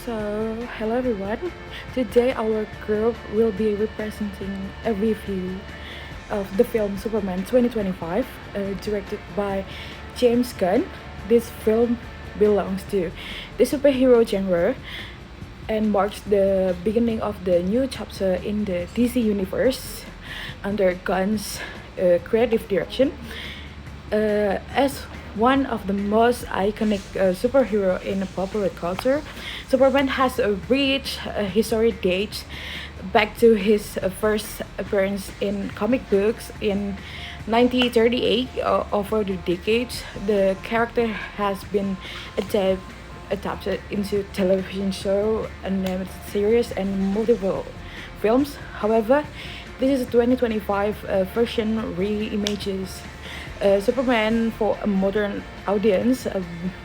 Hello everyone. Today our group will be representing a review of the film Superman 2025, directed by James Gunn. This film belongs to the superhero genre and marks the beginning of the new chapter in the DC universe under Gunn's creative direction. As one of the most iconic superhero in popular culture, Superman has a rich history dates back to his first appearance in comic books in 1938. Over the decades, the character has been adapted into television show, animated series, and multiple films. However, this is a 2025 version reimages Superman for a modern audience,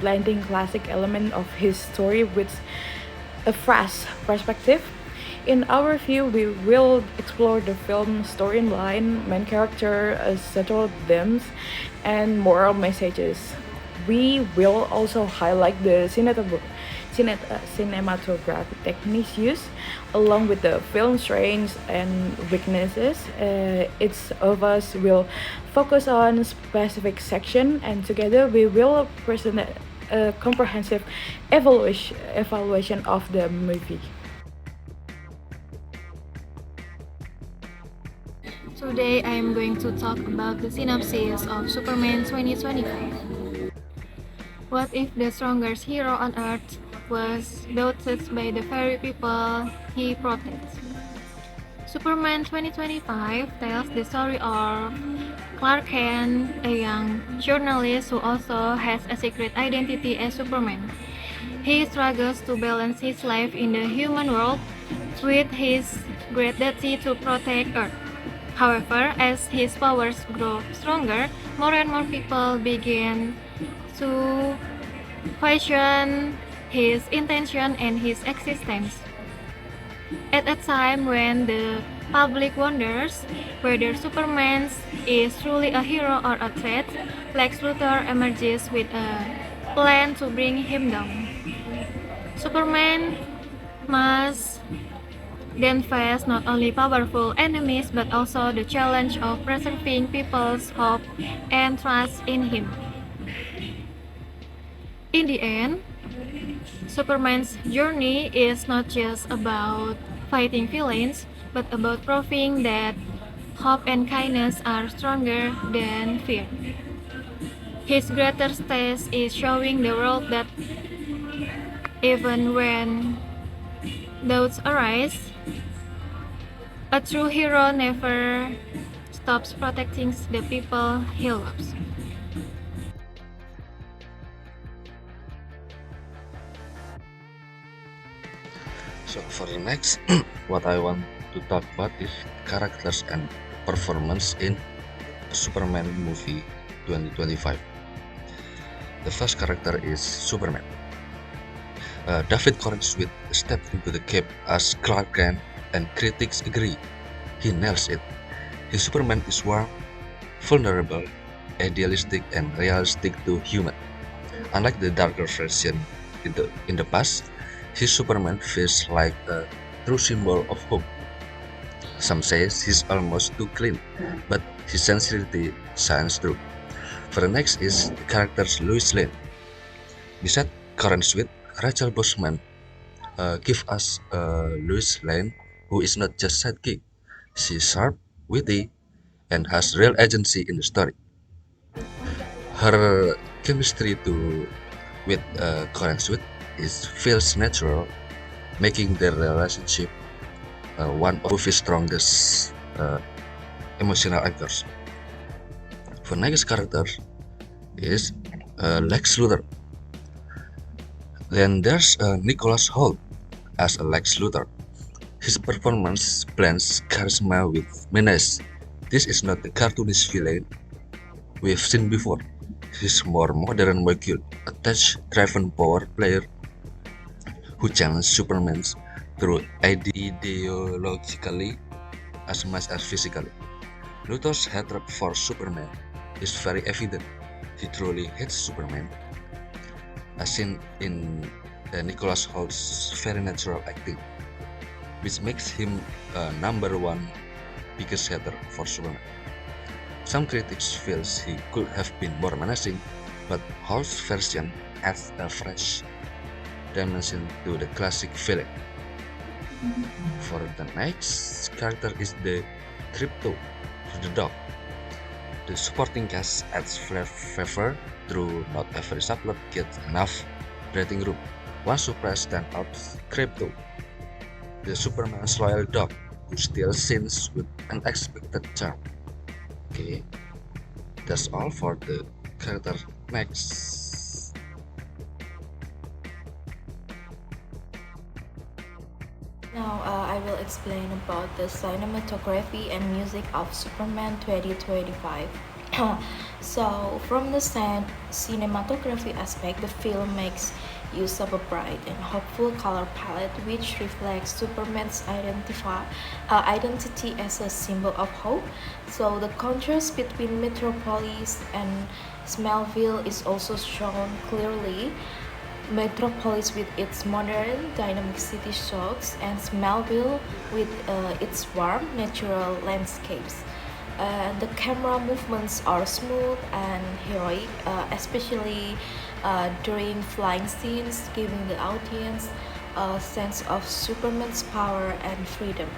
blending classic element of his story with a fresh perspective. In our view, we will explore the film storyline, main character, subtle themes, and moral messages. We will also highlight the cinematographic techniques used, along with the film's strengths and weaknesses. Each of us will focus on specific section, and together we will present a comprehensive evaluation of the movie. Today I am going to talk about the synopsis of Superman 2025. What if the strongest hero on Earth was doubted by the very people he protects? Superman 2025 tells the story of Clark Kent, a young journalist who also has a secret identity as Superman. He struggles to balance his life in the human world with his great duty to protect Earth. However, as his powers grow stronger, more and more people begin to question his intention and his existence. At a time when the public wonders whether Superman is truly a hero or a threat, Lex Luthor emerges with a plan to bring him down. Superman must then face not only powerful enemies but also the challenge of preserving people's hope and trust in him. In the end, Superman's journey is not just about fighting villains, but about proving that hope and kindness are stronger than fear. His greatest test is showing the world that even when doubts arise, a true hero never stops protecting the people he loves. So for the next, what I want to talk about is characters and performance in Superman movie 2025. The first character is Superman. David Corenswet stepped into the cape as Clark Kent, and critics agree he nails it. His Superman is warm, vulnerable, idealistic, and realistic to human. Unlike the darker version in the past, his Superman feels like a true symbol of hope. Some say he's almost too clean, but his sincerity shines through. For the next is the characters Lois Lane. Beside Karen Sweet, Rachel Boseman give us Lois Lane who is not just sidekick. She's sharp, witty, and has real agency in the story. Her chemistry with Karen Sweet feels natural, making their relationship one of his strongest emotional anchors. For next character is Lex Luthor. Then there's Nicholas Hoult as Lex Luthor. His performance blends charisma with menace. This is not the cartoonish villain we've seen before. He's more modern molecule, a touch-driven power player who challenges Superman through ideologically as much as physically. Luthor's hatred for Superman is very evident. He truly hates Superman, as seen in Nicholas Holt's very natural acting, which makes him a number one biggest hater for Superman. Some critics feel he could have been more menacing, but Holt's version adds a fresh dimension to the classic villain. For the next character is the Crypto, the dog. The supporting cast adds flavor through not every subplot gets enough breathing room. One surprise stands out: Crypto, the Superman's loyal dog who steals scenes with unexpected charm. Okay, that's all for the character. Next. Now, I will explain about the cinematography and music of Superman 2025. So, from the cinematography aspect, the film makes use of a bright and hopeful color palette which reflects Superman's identity as a symbol of hope. So, the contrast between Metropolis and Smallville is also shown clearly. Metropolis with its modern, dynamic city shots, and Smallville with its warm, natural landscapes. The camera movements are smooth and heroic, especially during flying scenes, giving the audience a sense of Superman's power and freedom.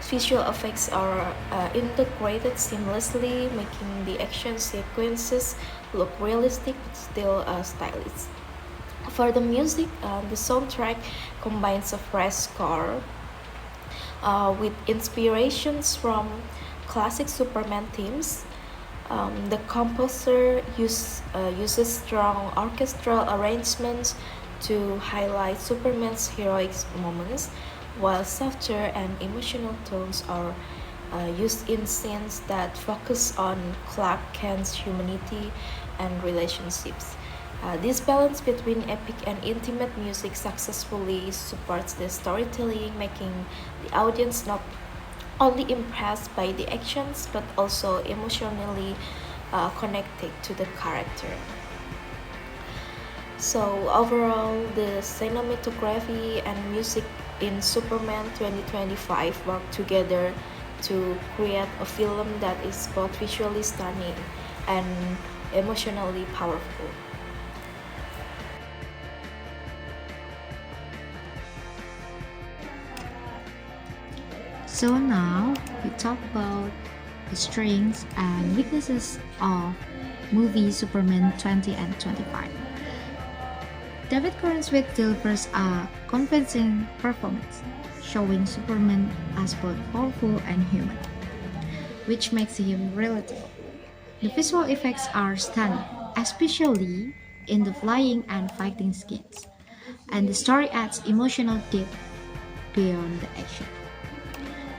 Visual effects are integrated seamlessly, making the action sequences look realistic but still stylish. For the music, the soundtrack combines a fresh score with inspirations from classic Superman themes. The composer uses strong orchestral arrangements to highlight Superman's heroic moments, while softer and emotional tones are used in scenes that focus on Clark Kent's humanity and relationships. This balance between epic and intimate music successfully supports the storytelling, making the audience not only impressed by the actions but also emotionally connected to the character. So, overall, the cinematography and music in Superman 2025 work together to create a film that is both visually stunning and emotionally powerful. So now we talk about the strengths and weaknesses of movie Superman 20 and 25. David Corenswet delivers a convincing performance, showing Superman as both powerful and human, which makes him relatable. The visual effects are stunning, especially in the flying and fighting scenes, and the story adds emotional depth beyond the action.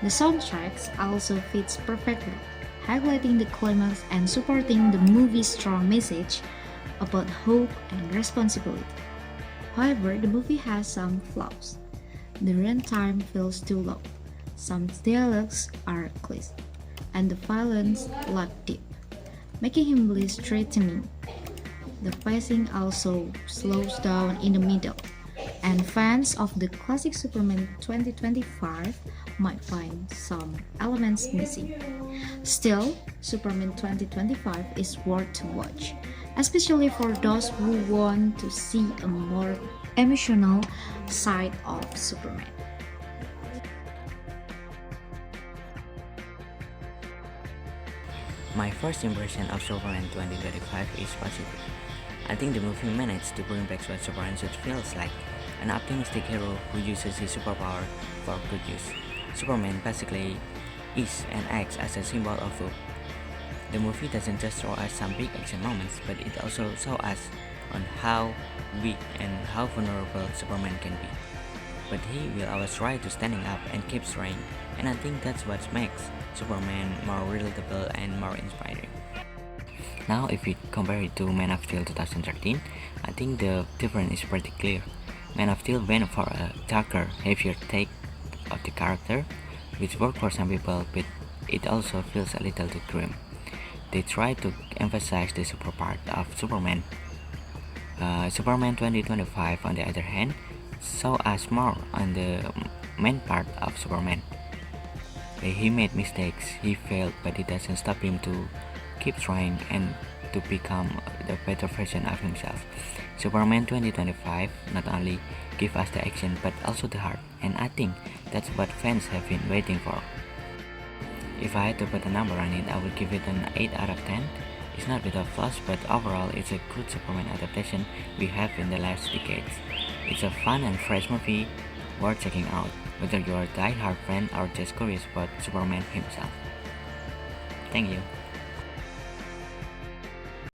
The soundtracks also fits perfectly, highlighting the climax and supporting the movie's strong message about hope and responsibility. However, the movie has some flaws. The runtime feels too long, some dialogues are cliché, and the violence lacks depth, making him less threatening. The pacing also slows down in the middle, and fans of the classic Superman 2025 might find some elements missing. Still, Superman 2025 is worth to watch, especially for those who want to see a more emotional side of Superman. My first impression of Superman 2025 is positive. I think the movie managed to bring back what Superman should feels like, an optimistic hero who uses his superpower for good use. Superman basically is and acts as a symbol of hope. The movie doesn't just show us some big action moments, but it also shows us on how weak and how vulnerable Superman can be. But he will always try to standing up and keep trying, and I think that's what makes Superman more relatable and more inspiring. Now, if we compare it to Man of Steel 2013, I think the difference is pretty clear. Man of Steel went for a darker, heavier take of the character, which worked for some people, but it also feels a little too grim. They try to emphasize the super part of Superman, Superman 2025, on the other hand, saw us more on the main part of Superman. He made mistakes, he failed, but it doesn't stop him to keep trying and to become the better version of himself. Superman 2025 not only give us the action but also the heart, and I think that's what fans have been waiting for. If I had to put a number on it, I would give it an 8 out of 10. It's not without flaws, but overall it's a good Superman adaptation we have in the last decades. It's a fun and fresh movie worth checking out, whether you're a die-hard fan or just curious about Superman himself. Thank you.